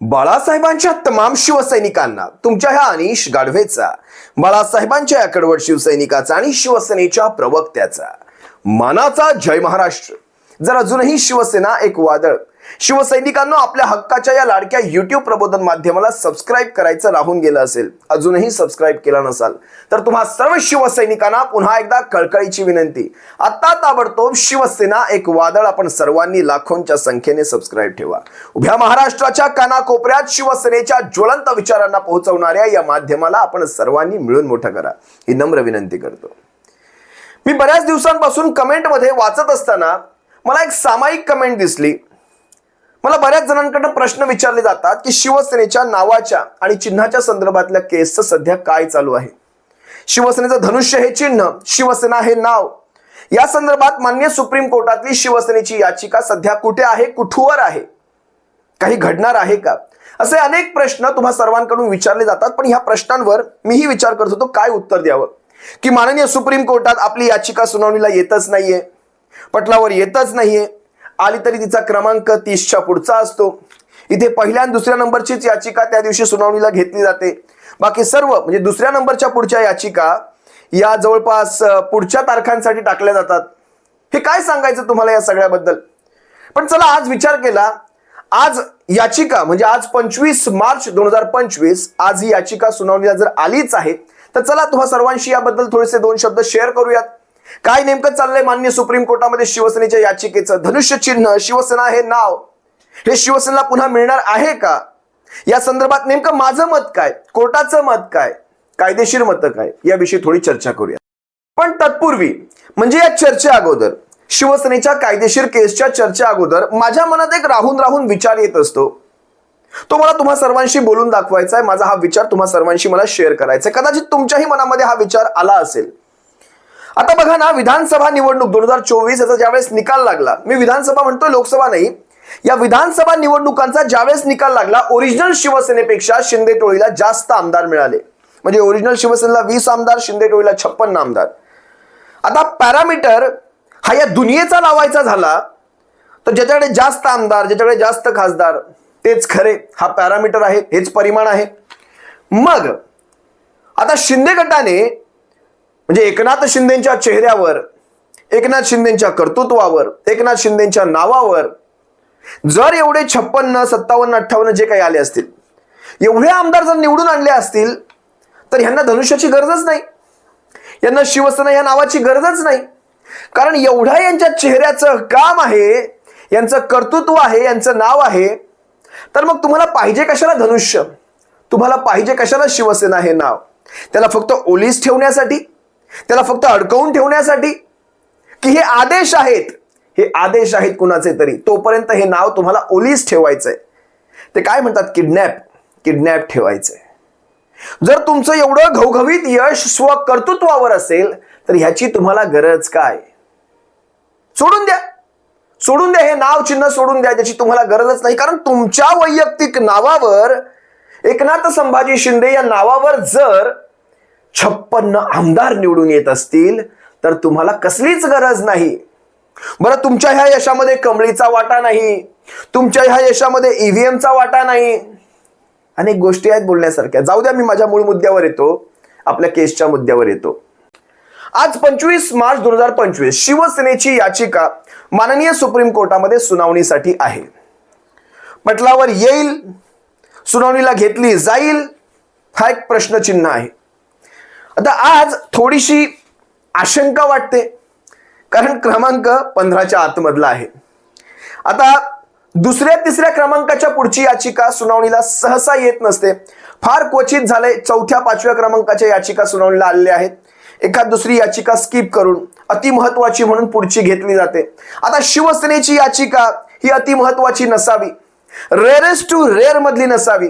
बाळासाहेबांच्या तमाम शिवसैनिकांना तुमच्या ह्या अनिश गाढवेचा, बाळासाहेबांच्या या कडवट शिवसैनिकाचा आणि शिवसेनेच्या प्रवक्त्याचा मानाचा जय महाराष्ट्र. जर अजूनही शिवसेना एक वादळ, शिवसैनिकांना आपल्या हक्काच्या या लाडक्या YouTube प्रबोधन माध्यमाला सबस्क्राईब करायचं राहून गेलं असेल, अजूनही सबस्क्राईब केला नसाल तर तुम्हा सर्व शिवसैनिकांना पुन्हा एकदा कळकळीची विनंती, आता ताबडतोब शिवसेना एक वादळ आपण सर्वांनी लाखोंच्या संख्येने सबस्क्राईब ठेवा. उभ्या महाराष्ट्राच्या कानाकोपऱ्यात शिवसेनेच्या ज्वलंत विचारांना पोहोचवणाऱ्या या माध्यमाला आपण सर्वांनी मिळून मोठं करा, ही नम्र विनंती करतो. मी बऱ्याच दिवसांपासून कमेंटमध्ये वाचत असताना मला एक सामायिक कमेंट दिसली. मला बऱ्याच जणांकडून प्रश्न विचारले जातात की शिवसेनेच्या नावाच्या आणि चिन्हाच्या संदर्भातल्या केसचं सध्या काय चालू आहे. शिवसेनेचं धनुष्य हे चिन्ह, शिवसेना हे नाव, या संदर्भात मान्य सुप्रीम कोर्टातली शिवसेनेची याचिका सध्या कुठे आहे, कुठवर आहे, काही घडणार आहे का, असे अनेक प्रश्न तुम्हा सर्वांकडून विचारले जातात. पण ह्या प्रश्नांवर मीही विचार करत होतो काय उत्तर द्यावं, की माननीय सुप्रीम कोर्टात आपली याचिका सुनावणीला येतच नाहीये, पटलावर येतच नाहीये, आली तरी तिचा क्रमांक 30च्या पुढचा असतो. इथे पहिल्या आणि दुसऱ्या नंबरचीच याचिका त्या दिवशी सुनावणीला घेतली जाते, बाकी सर्व म्हणजे दुसऱ्या नंबरच्या पुढच्या याचिका या जवळपास पुढच्या तारखांसाठी टाकल्या जातात. हे काय सांगायचं तुम्हाला या सगळ्याबद्दल. पण चला आज विचार केला, आज याचिका म्हणजे आज 25 मार्च 2025, आज ही याचिका सुनावणीला जर आलीच आहे तर चला तुम्हा सर्वांशी याबद्दल थोडेसे दोन शब्द शेअर करूयात. काय नेमकं चाललंय मान्य सुप्रीम कोर्टामध्ये शिवसेनेच्या याचिकेचं. धनुष्य चिन्ह, शिवसेना हे नाव, हे शिवसेनेला पुन्हा मिळणार आहे का, या संदर्भात नेमकं माझं मत काय, कोर्टाचं मत काय, कायदेशीर मत काय, याविषयी थोडी चर्चा करूया. पण तत्पूर्वी म्हणजे या चर्चे अगोदर, शिवसेनेच्या कायदेशीर केसच्या चर्चे अगोदर माझ्या मनात एक राहून राहून विचार येत असतो. तो मला तुम्हा सर्वांशी बोलून दाखवायचा आहे. माझा हा विचार तुम्हा सर्वांशी मला शेअर करायचा आहे. कदाचित तुमच्याही मनामध्ये हा विचार आला असेल. आता बघा ना, विधानसभा निवडणूक 2024 याचा ज्यावेळेस निकाल लागला, मी विधानसभा म्हणतोय, लोकसभा नाही, या विधानसभा निवडणुकांचा ज्यावेळेस निकाल लागला, ओरिजिनल शिवसेनेपेक्षा शिंदे टोळीला जास्त आमदार मिळाले. म्हणजे ओरिजिनल शिवसेनेला 20 आमदार, शिंदे टोळीला 56 आमदार. आता पॅरामीटर हा या दुनियेचा लावायचा झाला तर ज्याच्याकडे जास्त आमदार, ज्याच्याकडे जास्त खासदार तेच खरे, हा पॅरामीटर आहे, हेच परिमाण आहे. मग आता शिंदे गटाने म्हणजे एकनाथ शिंदेच्या चेहऱ्यावर, एकनाथ शिंदेच्या कर्तृत्वावर, एकनाथ शिंदेच्या नावावर जर एवढे 56, 57, 58 जे काही आले असतील, एवढे आमदार जर निवडून आणले असतील तर ह्यांना धनुष्याची गरजच नाही, यांना शिवसेना या नावाची गरजच नाही. कारण एवढा यांच्या चेहऱ्याचं काम आहे, यांचं कर्तृत्व आहे, यांचं नाव आहे. तर मग तुम्हाला पाहिजे कशाला धनुष्य, तुम्हाला पाहिजे कशाला शिवसेना हे नाव. त्याला फक्त ओलीस ठेवण्यासाठी, त्याला फक्त अडकवून ठेवण्यासाठी, की हे आदेश आहेत, हे आदेश आहेत कुणाचे तरी, तोपर्यंत हे नाव तुम्हाला ओलीस ठेवायचंय. ते काय म्हणतात, किडनॅप ठेवायचंय. जर तुमचं एवढं घवघवीत यश स्व कर्तृत्वावर असेल तर ह्याची तुम्हाला गरज काय. सोडून द्या हे नाव चिन्ह, सोडून द्या, त्याची तुम्हाला गरजच नाही. कारण तुमच्या वैयक्तिक नावावर, एकनाथ संभाजी शिंदे या नावावर जर 56 आमदार निवडून येत असतील तर तुम्हाला कसलीच गरज नाही. बरं, तुमच्या ह्या यशामध्ये कमळीचा वाटा नाही, तुमच्या ह्या यशामध्ये ईव्हीएमचा वाटा नाही, अनेक गोष्टी आहेत बोलण्यासारख्या. जाऊ द्या, मी माझ्या मूळ मुद्द्यावर येतो, आपल्या केसच्या मुद्द्यावर येतो. आज 25 मार्च 2025 शिवसेनेची याचिका माननीय सुप्रीम कोर्टामध्ये सुनावणीसाठी आहे. पटलावर येईल, सुनावणीला घेतली जाईल, हा एक प्रश्नचिन्ह आहे. आता आज थोडीशी आशंका वाटते, कारण क्रमांक 15च्या आतमधला आहे. आता दुसऱ्या तिसऱ्या क्रमांकाच्या पुढची याचिका सुनावणीला सहसा येत नसते. फार क्वचित झाले 4थ्या 5व्या क्रमांकाच्या याचिका सुनावणीला आलेल्या आहेत. एखाद दुसरी याचिका स्किप करून अतिमहत्वाची म्हणून पुढची घेतली जाते. आता शिवसेनेची याचिका ही अतिमहत्वाची नसावी, रेअरेस्ट टू रेअर मधली नसावी,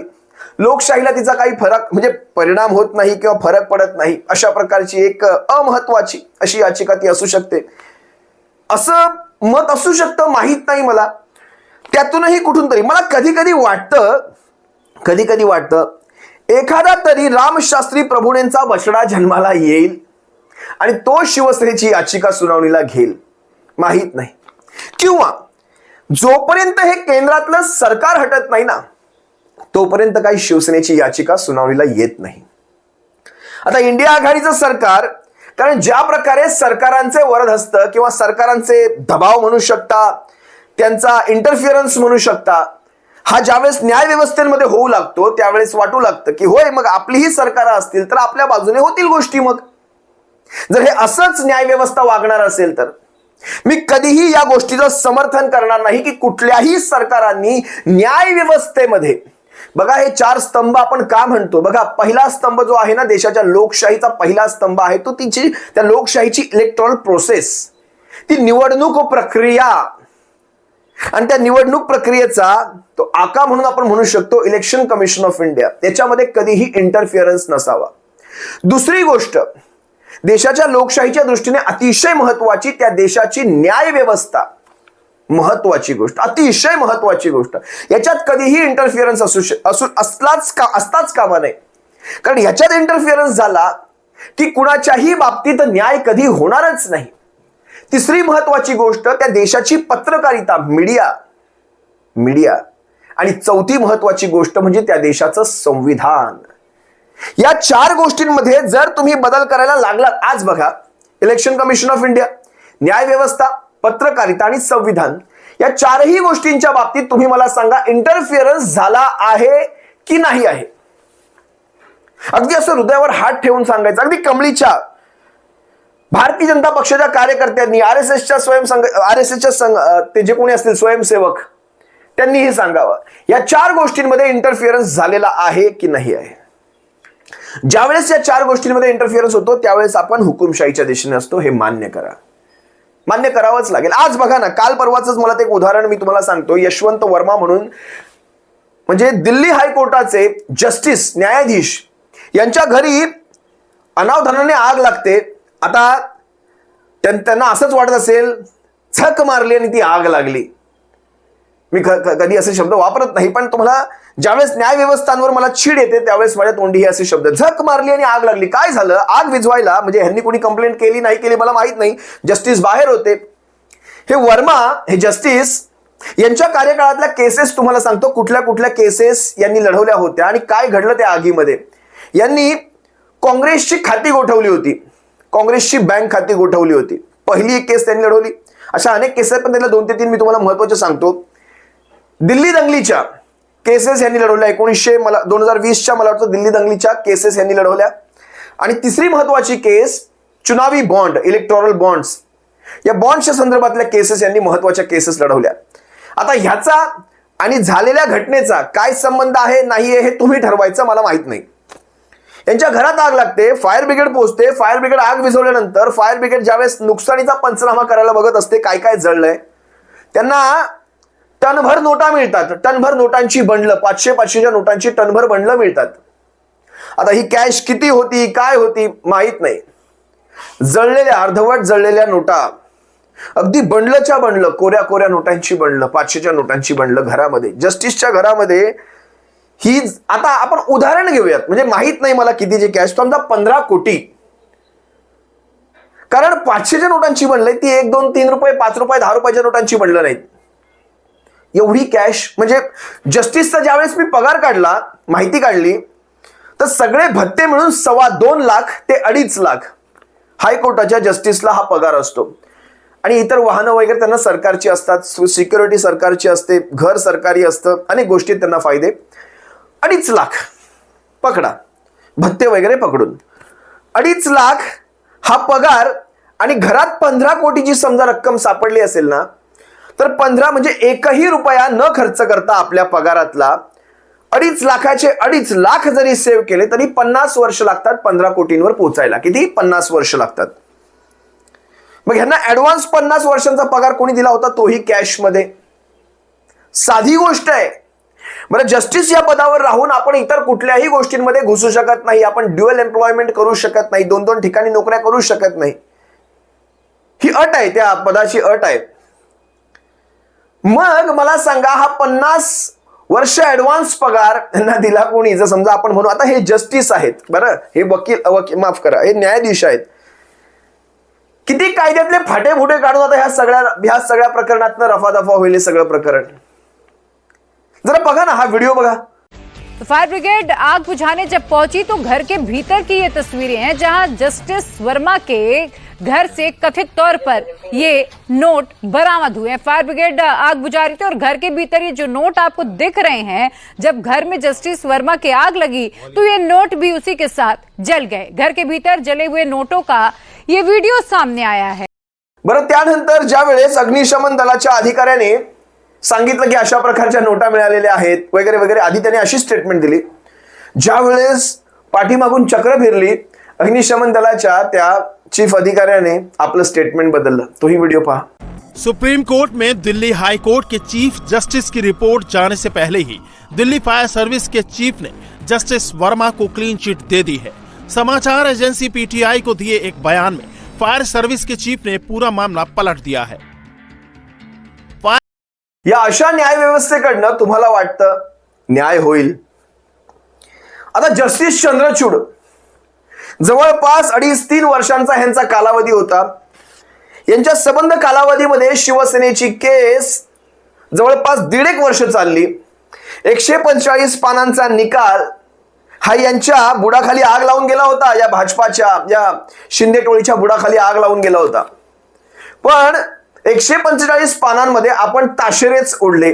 लोकशाहीला तिचा काही फरक म्हणजे परिणाम होत नाही किंवा फरक पडत नाही, अशा प्रकारची एक अमहत्वाची अशी याचिका ती असू शकते, असं मत असू शकतं, माहीत नाही मला. त्यातूनही कुठून तरी मला कधी कधी वाटतं एखादा तरी रामशास्त्री प्रभूंचा बछडा जन्माला येईल आणि तो शिवसेनेची याचिका सुनावणीला घेईल, माहीत नाही. किंवा जोपर्यंत हे केंद्रातलं सरकार हटत नाही ना, तोपर्यंत काही शिवसेनेची याचिका सुनावणीला येत नाही. आता इंडिया आघाडीचं सरकार, कारण ज्या प्रकारे सरकारांचे वरदहस्त किंवा सरकारांचे दबाव म्हणू शकता, त्यांचा इंटरफिअरन्स म्हणू शकता, हा ज्यावेळेस न्याय व्यवस्थेमध्ये होऊ लागतो त्यावेळेस वाटू लागतं की होय, मग आपलीही सरकार असतील तर आपल्या बाजूने होतील गोष्टी. मग जर हे असंच न्याय व्यवस्था वागणार असेल तर मी कधीही या गोष्टीचं समर्थन करणार नाही की कुठल्याही सरकारांनी न्याय व्यवस्थेमध्ये, बघा हे 4 स्तंभ आपण का म्हणतो, बघा पहिला स्तंभ जो आहे ना, देशाच्या लोकशाहीचा पहिला स्तंभ आहे तो त्या लोकशाहीची इलेक्टोरल प्रोसेस, ती निवडणूक प्रक्रिया, आणि त्या निवडणूक प्रक्रियेचा तो आका म्हणून आपण म्हणू शकतो इलेक्शन कमिशन ऑफ इंडिया, त्याच्यामध्ये कधीही इंटरफिअरन्स नसावा. दुसरी गोष्ट, देशाच्या लोकशाहीच्या दृष्टीने अतिशय महत्वाची त्या देशाची न्याय व्यवस्था, महत्वाची गोष्ट, अतिशय महत्वाची गोष्ट, याच्यात कधीही इंटरफिअरन्स असताच कामा नये. कारण याच्यात इंटरफिअरन्स झाला की कुणाच्याही बाबतीत न्याय कधी होणारच नाही. तिसरी महत्वाची गोष्ट, त्या देशाची पत्रकारिता, मीडिया, आणि चौथी महत्वाची गोष्ट म्हणजे त्या देशाचं संविधान. या 4 गोष्टींमध्ये जर तुम्ही बदल करायला लागलात, आज बघा इलेक्शन कमिशन ऑफ इंडिया, न्याय व्यवस्था, पत्रकारिता आणि संविधान, या 4ही गोष्टींच्या बाबतीत तुम्ही मला सांगा इंटरफिअरन्स झाला आहे की नाही आहे. अगदी असं हृदयावर हात ठेवून सांगायचं, अगदी कमळीच्या भारतीय जनता पक्षाच्या कार्यकर्त्यांनी, आरएसएसच्या ते जे कोणी असतील स्वयंसेवक, त्यांनी हे सांगावं या 4 गोष्टींमध्ये इंटरफिअरन्स झालेला आहे की नाही आहे. ज्यावेळेस या 4 गोष्टींमध्ये इंटरफिअरन्स होतो त्यावेळेस आपण हुकुमशाहीच्या दिशेने असतो, हे मान्य करावंच लागेल. आज बघा ना, काल परवाच मला ते एक उदाहरण मी तुम्हाला सांगतो. यशवंत वर्मा म्हणून, म्हणजे दिल्ली हायकोर्टाचे जस्टिस, न्यायाधीश, यांच्या घरी अनावधानाने आग लागते. आता त्यांना असंच वाटत असेल, झक मारली आणि ती आग लागली. मी कधी असे शब्द वापरत नाही, पण तुम्हाला ज्यावेळेस न्याय व्यवस्थांवर मला चीड येते त्यावेळेस माझ्या तोंडी हे असे शब्द, झक मारली आणि आग लागली. काय झालं? आग विझवायला, म्हणजे ह्यांनी कोणी कंप्लेंट केली नाही केली मला माहित नाही, जस्टिस बाहेर होते. हे वर्मा, हे जस्टिस, यांच्या कार्यकाळातल्या केसेस तुम्हाला सांगतो, कुठल्या कुठल्या केसेस यांनी लढवल्या होत्या आणि काय घडलं त्या आगीमध्ये. यांनी काँग्रेसची खाती गोठवली होती, काँग्रेसची बँक खाती गोठवली होती. पहिली एक केस त्यांनी लढवली. अशा अनेक केसेस आहेत, पण त्याला 2 ते 3 मी तुम्हाला महत्वाचे सांगतो. दिल्ली दंगलीच्या केसेस यांनी लढवल्या, 2020च्या मला वाटतं दिल्ली दंगलीच्या केसेस यांनी लढवल्या. आणि तिसरी महत्वाची केस चुनावी बॉन्ड, इलेक्टोरल बॉन्ड्स, या बॉन्ड्सच्या संदर्भातल्या केसेस यांनी महत्वाच्या केसेस लढवल्या. आता ह्याचा आणि झालेल्या घटनेचा काय संबंध आहे नाही आहे हे तुम्ही ठरवायचं, मला माहित नाही. यांच्या घरात आग लागते, फायर ब्रिगेड पोहोचते, फायर ब्रिगेड आग विझवल्यानंतर फायर ब्रिगेड ज्यावेळेस नुकसानीचा पंचनामा करायला बघत असते, काय काय जळलंय, त्यांना टनभर नोटा मिळतात, टनभर नोटांची बंडलं, 500-500च्या नोटांची टनभर बंडलं मिळतात. आता ही कॅश किती होती काय होती माहित नाही. जळलेल्या, अर्धवट जळलेल्या नोटा, अगदी बंडलच्या बंडलं, कोऱ्या कोऱ्या नोटांची बंडलं, 500च्या नोटांची बंडलं घरामध्ये, जस्टिसच्या घरामध्ये. ही आता आपण उदाहरण घेऊयात, म्हणजे माहित नाही मला कितीची कॅश, समजा 15 कोटी. कारण 500च्या नोटांची बंडलं, ती 1, 2, 3 रुपये, 5 रुपये, 10 रुपयाच्या नोटांची बंडलं नाहीत. एवढी कॅश, म्हणजे जस्टिसचा ज्यावेळेस मी पगार काढला, माहिती काढली, तर सगळे भत्ते मिळून 2.25 लाख ते 2.5 लाख हायकोर्टाच्या जस्टिसला हा पगार असतो. आणि इतर वाहनं वगैरे त्यांना सरकारची असतात, सिक्युरिटी सरकारची असते, घर सरकारी असतं, अनेक गोष्टीत त्यांना फायदे. 2.5 लाख पकडा, भत्ते वगैरे पकडून 2.5 लाख हा पगार. आणि घरात 15 कोटीची समजा रक्कम सापडली असेल ना, तर 15 म्हणजे 1ही रुपया न खर्च करता आपल्या पगारातला 2.5 लाखाचे 2.5 लाख जरी सेव्ह केले तरी 50 वर्ष लागतात 15 कोटींवर पोहोचायला. किती? 50 वर्ष लागतात. मग ह्यांना ऍडव्हान्स 50 वर्षांचा पगार कोणी दिला होता, तोही कॅश मध्ये. साधी गोष्ट आहे. बरं, जस्टिस या पदावर राहून आपण इतर कुठल्याही गोष्टींमध्ये घुसू शकत नाही, आपण ड्युअल एम्प्लॉयमेंट करू शकत नाही, 2-2 ठिकाणी नोकऱ्या करू शकत नाही. ही अट आहे, त्या पदाची अट आहे. मग मला सांगा, हा 50 वर्ष ऍडव्हान्स पगार त्यांना दिला कोणी? जर समजा आपण म्हणू, आता हे जस्टिस आहेत, बरं, हे वकील माफ करा, हे न्यायाधीश आहेत. किती कायद्यातले फाटे फुटे काढून आता ह्या सगळ्या प्रकरणातनं रफादफा होईल सगळं प्रकरण. जरा बघा ना, हा व्हिडिओ बघा. तो फायर ब्रिगेड आग बुझाने जब पहुंची तो घर के भीतर की ये तस्वीरें हैं जहां जस्टिस वर्मा के घर से कथित तौर पर ये नोट बरामद हुए हैं। फायर ब्रिगेड आग बुझा रही थी और घर के भीतर ये जो नोट आपको दिख रहे हैं, जब घर में जस्टिस वर्मा के आग लगी तो ये नोट भी उसी के साथ जल गए। घर के भीतर जले हुए नोटों का ये वीडियो सामने आया है। बरं, त्यानंतर ज्या वेळेस अग्निशमन दलाच्या अधिकाऱ्याने सांगितलं की अशा प्रकारच्या नोटा मिळालेल्या आहेत वगैरे वगैरे, आधी त्याने अशी स्टेटमेंट दिली। ज्या वेळेस पाठीमागून चक्र फिरली, अग्निशमन दलाच्या त्या चीफ अधिकाऱ्याने आपलं स्टेटमेंट बदललं। तोही व्हिडिओ पहा। सुप्रीम कोर्ट में दिल्ली हाई कोर्ट के चीफ जस्टिस की रिपोर्ट जाने से पहले ही दिल्ली फायर सर्विस के चीफ ने जस्टिस वर्मा को क्लीन चिट दे दी है। समाचार एजेंसी पीटीआई को दिए एक बयान में फायर सर्विस के चीफ ने पूरा मामला पलट दिया है। या अशा न्याय व्यवस्थेकडनं तुम्हाला वाटतं न्याय होईल? आता जस्टिस चंद्रचूड जवळपास 2.5-3 वर्षांचा ह्यांचा कालावधी होता। यांच्या संबंध कालावधीमध्ये शिवसेनेची केस जवळपास 1.5 वर्ष चालली। 145 पानांचा निकाल हा यांच्या बुडाखाली आग लावून गेला होता। या भाजपाच्या या शिंदे टोळीच्या बुडाखाली आग लावून गेला होता। पण 145 पानांमध्ये आपण ताशेरेच ओढले।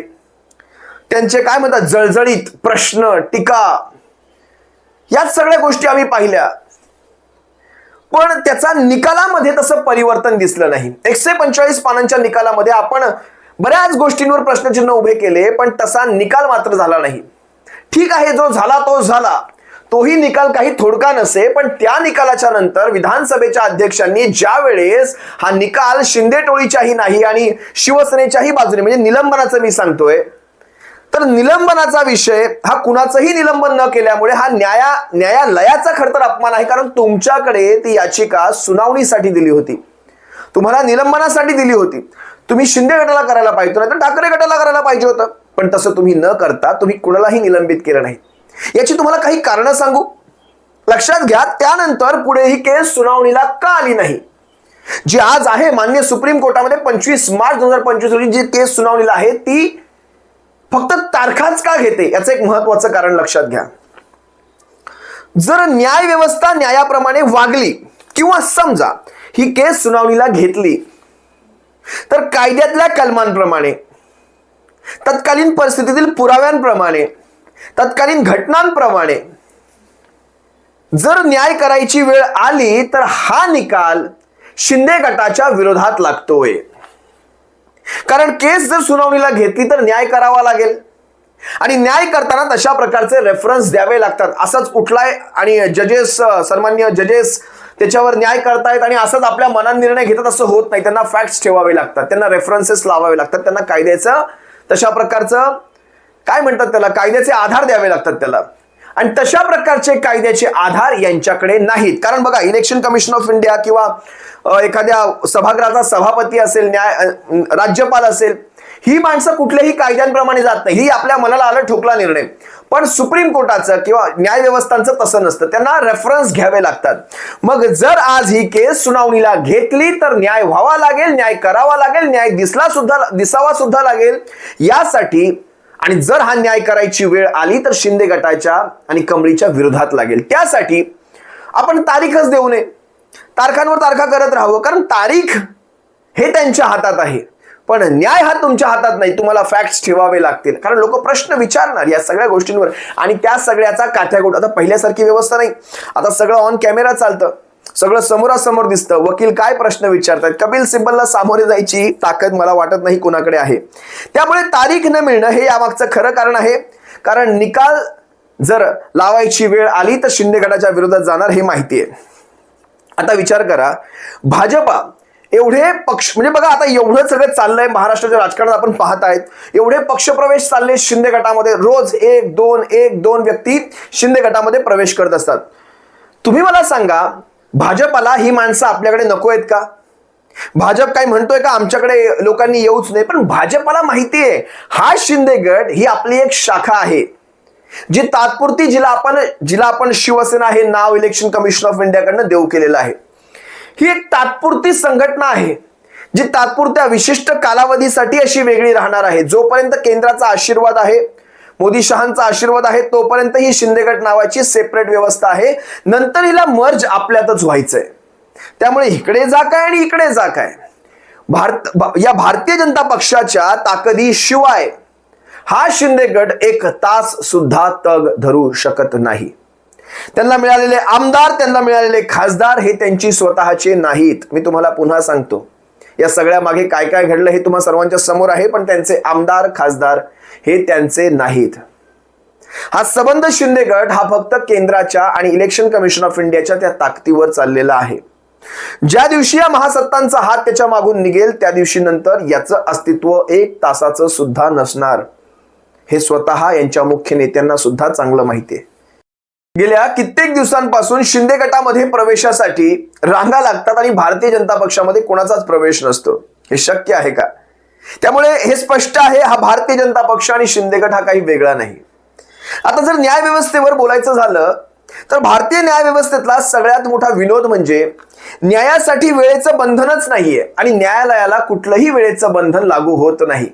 त्यांचे काय म्हणतात जळजळीत प्रश्न, टीका, याच सगळ्या गोष्टी आम्ही पाहिल्या। पण त्याचा निकालामध्ये तसं परिवर्तन दिसलं नाही। 145 पानांच्या निकालामध्ये आपण बऱ्याच गोष्टींवर प्रश्नचिन्ह उभे केले, पण तसा निकाल मात्र झाला नाही। ठीक आहे, जो झाला तो झाला, तोही निकाल काही थोडका नसे, पण त्या निकालाच्या नंतर विधानसभेच्या अध्यक्षांनी ज्या वेळेस हा निकाल शिंदे टोळीच्याही नाही आणि शिवसेनेच्याही बाजूने, म्हणजे निलंबनाचं मी सांगतोय, तर निलंबनाचा विषय हा कुणाचंही निलंबन न केल्यामुळे हा न्यायालयाचा खरं तर अपमान आहे। कारण तुमच्याकडे ती याचिका सुनावणीसाठी दिली होती, तुम्हाला निलंबनासाठी दिली होती। तुम्ही शिंदे गटाला करायला पाहिजे होतं, नाहीतर ठाकरे गटाला करायला पाहिजे होतं, पण तसं तुम्ही न करता तुम्ही कुणालाही निलंबित केलं नाही। याची तुम्हाला काही कारण सांगू, लक्षात घ्या। त्यानंतर पुढे ही केस सुनावणीला का आली नाही, जी आज आहे मान्य सुप्रीम कोर्टामध्ये 25 मार्च 2025 रोजी जी केस सुनावणीला आहे, ती फक्त तारखाच का घेते याचं एक महत्त्वाचं कारण लक्षात घ्या। जर न्याय व्यवस्था न्यायाप्रमाणे वागली किंवा समजा ही केस सुनावणीला घेतली, तर कायद्यातल्या कलमांप्रमाणे, तत्कालीन परिस्थितीतील पुराव्यांप्रमाणे, तत्कालीन घटनांप्रमाणे जर न्याय करायची वेळ आली, तर हा निकाल शिंदे गटाच्या विरोधात लागतोय। कारण केस जर सुनावणीला घेतली तर न्याय करावा लागेल आणि न्याय करताना तशा प्रकारचे रेफरन्स द्यावे लागतात। असाच उठलाय आणि जजेस, सन्माननीय जजेस त्याच्यावर न्याय करतायत आणि असंच आपल्या मनात निर्णय घेतात असं होत नाही। त्यांना फॅक्ट्स ठेवावे लागतात, त्यांना रेफरन्सेस लावावे लागतात, त्यांना कायद्याचं तशा प्रकारचं काय म्हणतात त्याला, कायद्याचे आधार द्यावे लागतात त्याला, आणि तशा प्रकारचे कायद्याचे आधार यांच्याकडे नाहीत। कारण बघा, इलेक्शन कमिशन ऑफ इंडिया किंवा एखाद्या सभागृहाचा सभापती असेल, राज्यपाल असेल, ही माणसं कुठल्याही कायद्यांप्रमाणे जात नाही, ही आपल्या मनाला आलं ठोकला निर्णय। पण सुप्रीम कोर्टाचं किंवा न्याय व्यवस्थांचं तसं नसतं, त्यांना रेफरन्स घ्यावे लागतात। मग जर आज ही केस सुनावणीला घेतली तर न्याय व्हावा लागेल, न्याय करावा लागेल, न्याय दिसावा सुद्धा लागेल यासाठी, आणि जर हा न्याय करायची वेळ आली तर शिंदे गटाच्या आणि कमळीच्या विरोधात लागेल। त्यासाठी आपण तारीखच देऊ नये, तारखांवर तारखा करत राहावं, कारण तारीख हे त्यांच्या हातात आहे, पण न्याय हा तुमच्या हातात नाही। तुम्हाला फॅक्ट्स ठेवावे लागतील, कारण लोक प्रश्न विचारणार या सगळ्या गोष्टींवर, आणि त्या सगळ्याचा काथ्याकोट। आता पहिल्यासारखी व्यवस्था नाही, आता सगळं ऑन कॅमेरा चालतं, सगळं समोरासमोर दिसतं, वकील काय प्रश्न विचारतात। कपिल सिब्बलला सामोरे जायची ताकद मला वाटत नाही कोणाकडे आहे। त्यामुळे तारीख न मिळणं हे यामागचं खरं कारण आहे, कारण निकाल जर लावायची वेळ आली तर शिंदे गटाच्या विरोधात जाणार हे माहिती आहे। आता विचार करा, भाजपा एवढे पक्ष, म्हणजे बघा आता एवढं सगळं चाललंय महाराष्ट्राच्या राजकारणात, आपण पाहत आहेत एवढे पक्षप्रवेश चालले शिंदे गटामध्ये, रोज 1-2 व्यक्ती शिंदे गटामध्ये प्रवेश करत असतात। तुम्ही मला सांगा, भाजपाला ही माणसं आपल्याकडे नको आहेत का? भाजप काय म्हणतोय का आमच्याकडे लोकांनी येऊच नाही? पण भाजपाला माहिती आहे हा शिंदे गट ही आपली एक शाखा आहे, जी तात्पुरती, जिला आपण शिवसेना हे नाव इलेक्शन कमिशन ऑफ इंडियाकडनं देऊ केलेलं आहे। ही एक तात्पुरती संघटना आहे, जी तात्पुरत्या विशिष्ट कालावधीसाठी अशी वेगळी राहणार आहे। जोपर्यंत केंद्राचा आशीर्वाद आहे, मोदी शहांचा आशीर्वाद आहे तोपर्यंत ही शिंदे गट नावाची सेपरेट व्यवस्था आहे, नंतर हिला मर्ज आपल्यातच व्हायचंय. त्यामुळे इकडे जा काय आणि इकडे जा काय, या भारतीय जनता पक्षाच्या ताकदीशिवाय हा शिंदे गट एक तास सुद्धा तग धरू शकत नाही. त्यांना मिळालेले आमदार, त्यांना मिळालेले खासदार हे त्यांची स्वतःचे नाहीत. मी तुम्हाला पुन्हा सांगतो, या सगळ्या मागे काय काय घडलं हे तुम्हा सर्वांच्या समोर आहे, पण त्यांचे आमदार खासदार हे त्यांचे नाहीत. हा सबंध शिंदे गट हा फक्त केंद्राच्या आणि इलेक्शन कमिशन ऑफ इंडियाच्या त्या ताकदीवर चाललेला आहे. ज्या दिवशी या महासत्तांचा हात त्याच्या मागून निघेल त्या दिवशी नंतर याचं अस्तित्व एक तासाचं सुद्धा नसणार, हे स्वतः यांच्या मुख्य नेत्यांना सुद्धा चांगलं माहिती आहे. गेल्या कित्येक दिवसांपासून शिंदे गटामध्ये प्रवेशासाठी रांगा लागतात आणि भारतीय जनता पक्षामध्ये कोणाचाच प्रवेश नसतो. हे शक्य आहे का? त्यामुळे हे स्पष्ट आहे, हा भारतीय जनता पक्ष आणि शिंदे गट हा काही वेगळा नाही. आता जर न्याय व्यवस्थेवर बोलायचं झालं तर भारतीय न्याय व्यवस्थेतला सगळ्यात मोठा विनोद म्हणजे न्यायासाठी वेळेचं बंधनच नाहीये आणि न्यायालयाला कुठलंही वेळेचं बंधन लागू होत नाही.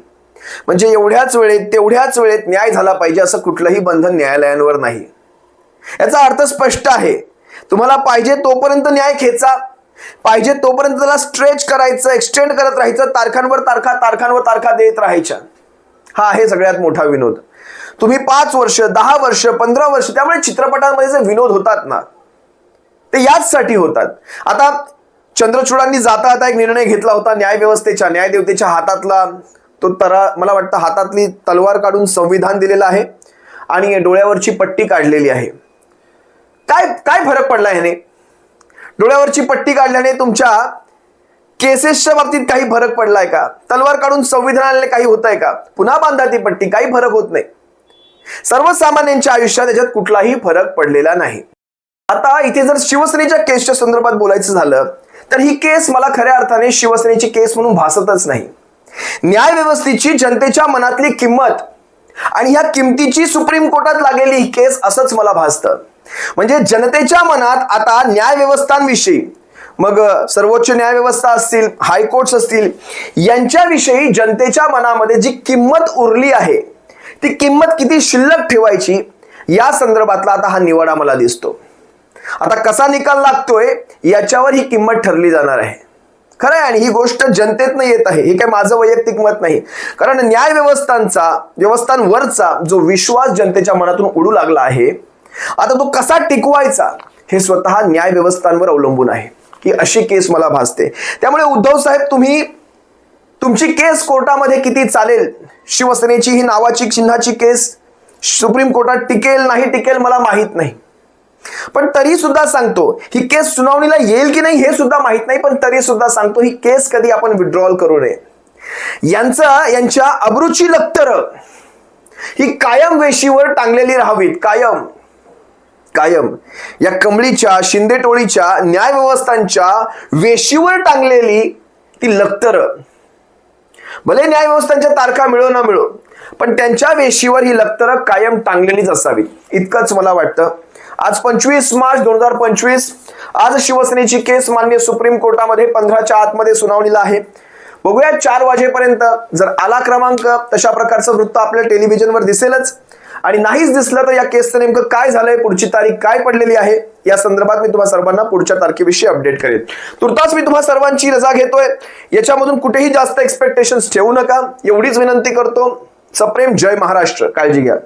म्हणजे एवढ्याच वेळेत तेवढ्याच वेळेत न्याय झाला पाहिजे असं कुठलंही बंधन न्यायालयांवर नाही. याचा अर्थ स्पष्ट आहे, तुम्हाला पाहिजे तोपर्यंत न्याय खेचा, पाहिजे तोपर्यंत त्याला स्ट्रेच करायचं, एक्सटेंड करत राहायचं, तारखांवर तारखा देत राहायच्या. हा आहे सगळ्यात मोठा विनोद. तुम्ही 5 वर्ष 10 वर्ष 15 वर्ष, त्यामुळे चित्रपटांमध्ये जे विनोद होतात ना ते याचसाठी होतात. आता चंद्रचूडांनी जाता एक निर्णय घेतला होता, न्यायव्यवस्थेच्या न्यायदेवतेच्या हातातला तो मला वाटतं हातातली तलवार काढून संविधान दिलेलं आहे आणि डोळ्यावरची पट्टी काढलेली आहे. काय फरक पडला ह्याने? डोळ्यावरची पट्टी काढल्याने तुमच्या केसेसच्या बाबतीत काही फरक पडलाय का? तलवार काढून संविधानाने काही होतंय का? पुन्हा बांधा ती पट्टी, काही फरक होत नाही. सर्वसामान्यांच्या आयुष्यात याच्यात कुठलाही फरक पडलेला नाही. आता इथे जर शिवसेनेच्या केसच्या संदर्भात बोलायचं झालं तर ही केस मला खऱ्या अर्थाने शिवसेनेची केस म्हणून भासतच नाही. न्याय व्यवस्थेची जनतेच्या मनातली किंमत आणि ह्या किमतीची सुप्रीम कोर्टात लागलेली ही केस असंच मला भासतं. म्हणजे जनतेच्या मनात आता न्याय व्यवस्थांविषयी, मग सर्वोच्च न्याय व्यवस्था असतील, हायकोर्ट्स असतील, यांच्याविषयी जनतेच्या मनामध्ये जी किंमत उरली आहे ती किंमत किती शिल्लक ठेवायची या संदर्भातला आता हा निवाडा मला दिसतो. आता कसा निकाल लागतोय याच्यावर ही किंमत ठरली जाणार आहे. खरं आहे, आणि ही गोष्ट जनतेतनं येत आहे, हे काय माझं वैयक्तिक मत नाही. कारण न्याय व्यवस्थांवरचा जो विश्वास जनतेच्या मनातून उडू लागला आहे, आता तो कसा टिकवायचा हे स्वतः न्याय व्यवस्थांवर अवलंबून आहे, की अशी केस मला भासते. त्यामुळे उद्धव साहेब, तुम्ही तुमची केस कोर्टामध्ये किती चालेल, शिवसेनेची ही नावाची चिन्हाची केस सुप्रीम कोर्टात टिकेल नाही टिकेल मला माहित नाही, पण तरी सुद्धा सांगतो ही केस सुनावणीला येईल की नाही हे सुद्धा माहित नाही, पण तरी सुद्धा सांगतो ही केस कधी आपण विड्रॉल करू नये. यांच्या अब्रूची लक्तर ही कायम वेशीवर टांगलेली राहावीत. कायम या कमळीच्या शिंदे टोळीच्या न्याय व्यवस्थांच्या वेशीवर टांगलेली ती लक्तर, भले न्याय व्यवस्थांच्या तारखा मिळो ना मिळो, पण त्यांच्या वेशीवर ही लक्तर कायम टांगलेलीच असावी, इतकंच मला वाटतं. आज 25 मार्च 2025, आज शिवसेनेची केस मान्य सुप्रीम कोर्टामध्ये 15च्या आतमध्ये सुनावणीला आहे. बघूया 4 वाजेपर्यंत जर आला क्रमांक तशा प्रकारचं वृत्त आपल्या टेलिव्हिजनवर दिसेलच, आणि नाहीच दिसलं तर या केसचं नेमकं काय झालंय, पुढची तारीख काय पडलेली आहे या संदर्भात मी तुम्हा सर्वांना पुढच्या तारखेविषयी अपडेट करेन. तुर्तास मी तुम्हा सर्वांची रजा घेतोय. याच्यामधून कुठेही जास्त एक्सपेक्टेशन्स ठेवू नका, एवढीच विनंती करतो. सप्रेम जय महाराष्ट्र. काळजी घ्या.